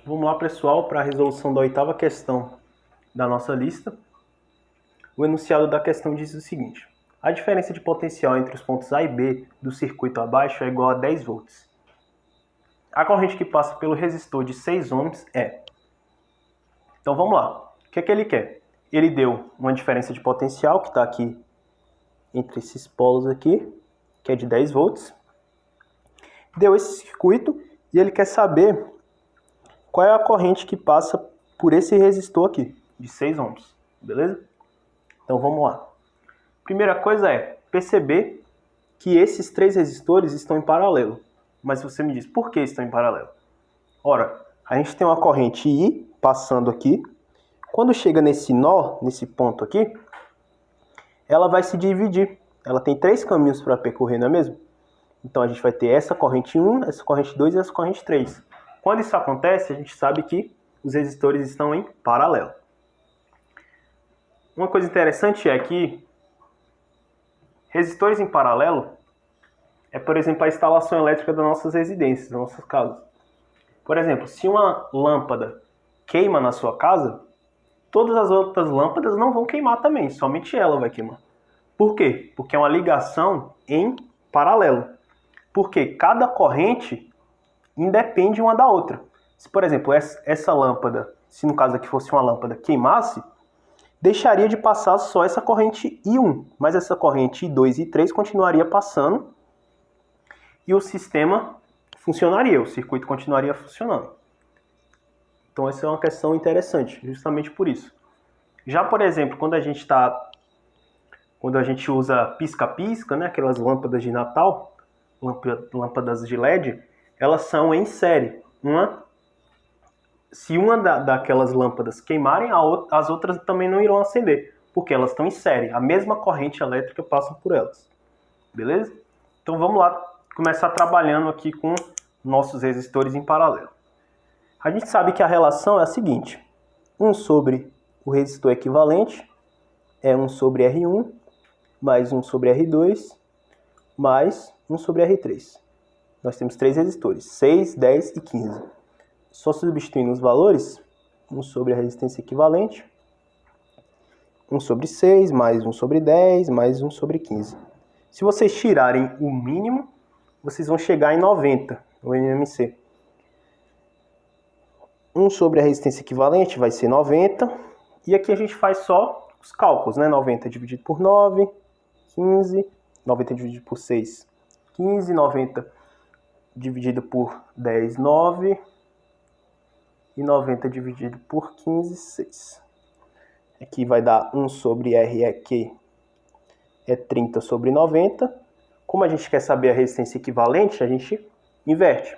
Vamos lá, pessoal, para a resolução da oitava questão da nossa lista. O enunciado da questão diz o seguinte: a diferença de potencial entre os pontos A e B do circuito abaixo é igual a 10 volts. A corrente que passa pelo resistor de 6 ohms é... Então vamos lá. O que é que ele quer? Ele deu uma diferença de potencial, que está aqui entre esses polos aqui, que é de 10 volts. Deu esse circuito e ele quer saber qual é a corrente que passa por esse resistor aqui, de 6 ohms, beleza? Então vamos lá. Primeira coisa é perceber que esses três resistores estão em paralelo. Mas você me diz, por que estão em paralelo? Ora, a gente tem uma corrente I passando aqui. Quando chega nesse nó, nesse ponto aqui, ela vai se dividir. Ela tem três caminhos para percorrer, não é mesmo? Então a gente vai ter essa corrente 1, essa corrente 2 e essa corrente 3. Quando isso acontece, a gente sabe que os resistores estão em paralelo. Uma coisa interessante é que resistores em paralelo é, por exemplo, a instalação elétrica das nossas residências, das nossas casas. Por exemplo, se uma lâmpada queima na sua casa, todas as outras lâmpadas não vão queimar também, somente ela vai queimar. Por quê? Porque é uma ligação em paralelo. Porque cada corrente independe uma da outra. Se, por exemplo, essa lâmpada, se no caso aqui fosse uma lâmpada, queimasse, deixaria de passar só essa corrente I1, mas essa corrente I2 e I3 continuaria passando e o sistema funcionaria, o circuito continuaria funcionando. Então essa é uma questão interessante, justamente por isso. Já, por exemplo, quando a gente usa pisca-pisca, né, aquelas lâmpadas de Natal, lâmpadas de LED, elas são em série. Se uma daquelas lâmpadas queimarem, as outras também não irão acender, porque elas estão em série. A mesma corrente elétrica passa por elas. Beleza? Então vamos lá, começar trabalhando aqui com nossos resistores em paralelo. A gente sabe que a relação é a seguinte: 1 sobre o resistor equivalente é 1 sobre R1, mais 1 sobre R2, mais 1 sobre R3. Nós temos três resistores, 6, 10 e 15. Só substituindo os valores, 1 sobre a resistência equivalente, 1 sobre 6, mais 1 sobre 10, mais 1 sobre 15. Se vocês tirarem o mínimo, vocês vão chegar em 90, no MMC. 1 sobre a resistência equivalente vai ser 90, e aqui a gente faz só os cálculos, né? 90 dividido por 9, 15, 90 dividido por 6, 15, 90 dividido por 10, 9, e 90 dividido por 15, 6. Aqui vai dar 1 sobre R aqui, é 30 sobre 90. Como a gente quer saber a resistência equivalente, a gente inverte.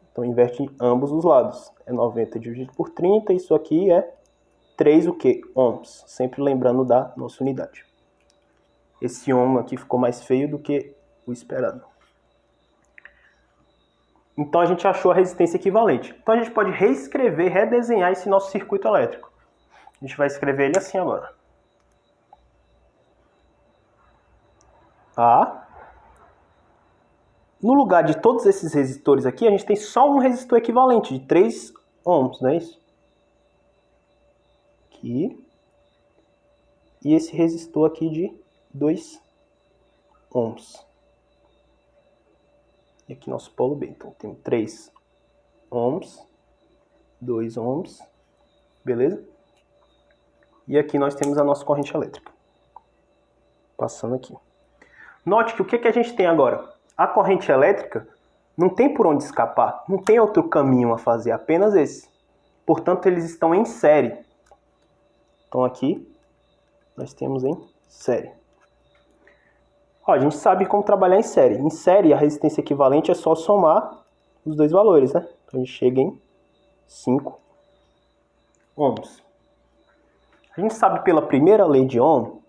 Então inverte em ambos os lados. É 90 dividido por 30, isso aqui é 3 o quê? Ohms. Sempre lembrando da nossa unidade. Esse ohm aqui ficou mais feio do que o esperado. Então a gente achou a resistência equivalente. Então a gente pode reescrever, redesenhar esse nosso circuito elétrico. A gente vai escrever ele assim agora. A. No lugar de todos esses resistores aqui, a gente tem só um resistor equivalente de 3 ohms, não é isso? Aqui. E esse resistor aqui de 2 ohms. E aqui nosso polo B. Então tem 3 ohms, 2 ohms, beleza? E aqui nós temos a nossa corrente elétrica. Passando aqui. Note que o que a gente tem agora? A corrente elétrica não tem por onde escapar, não tem outro caminho a fazer, apenas esse. Portanto, eles estão em série. Então aqui nós temos em série. Ó, a gente sabe como trabalhar em série. Em série, a resistência equivalente é só somar os dois valores, né? Então a gente chega em 5 ohms. A gente sabe pela primeira lei de Ohm,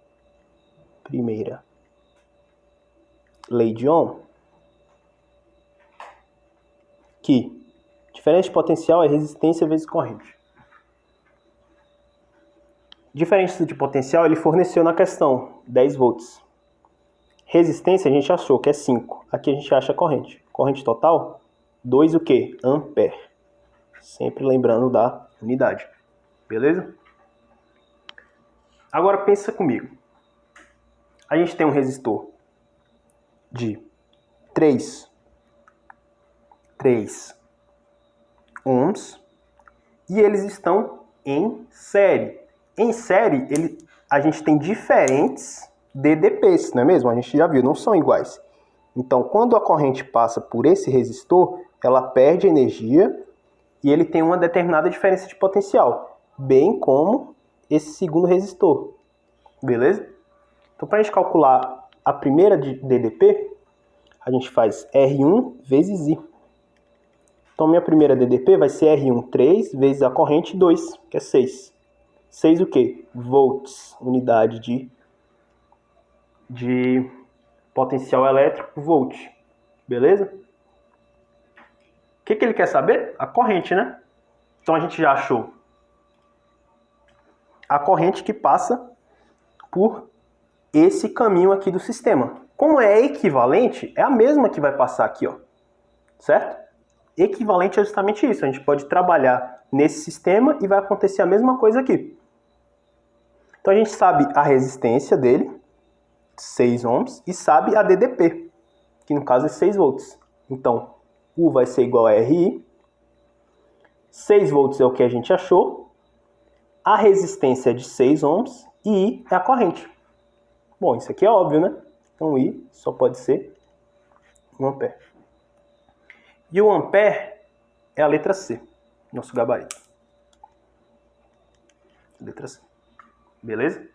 que diferença de potencial é resistência vezes corrente. Diferença de potencial ele forneceu na questão, 10 volts. Resistência a gente achou que é 5. Aqui a gente acha a corrente. Corrente total, 2 o quê? Ampere. Sempre lembrando da unidade. Beleza? Agora pensa comigo. A gente tem um resistor de 3 ohms e eles estão em série. Em série, a gente tem diferentes DDPs, não é mesmo? A gente já viu, não são iguais. Então, quando a corrente passa por esse resistor, ela perde energia e ele tem uma determinada diferença de potencial, bem como esse segundo resistor. Beleza? Então, para a gente calcular a primeira de DDP, a gente faz R1 vezes I. Então, minha primeira DDP vai ser R1, 3, vezes a corrente 2, que é 6. 6 o quê? Volts, unidade de potencial elétrico, volt. Beleza? O que ele quer saber? A corrente, né? Então, a gente já achou a corrente que passa por esse caminho aqui do sistema. Como é equivalente, é a mesma que vai passar aqui, ó. Certo? Equivalente é justamente isso. A gente pode trabalhar nesse sistema e vai acontecer a mesma coisa aqui. Então a gente sabe a resistência dele, 6 ohms, e sabe a DDP, que no caso é 6 volts. Então, U vai ser igual a RI. 6 volts é o que a gente achou. A resistência é de 6 ohms e I é a corrente. Bom, isso aqui é óbvio, né? Então I só pode ser 1 ampere. E o ampere é a letra C, nosso gabarito. Letra C. Beleza?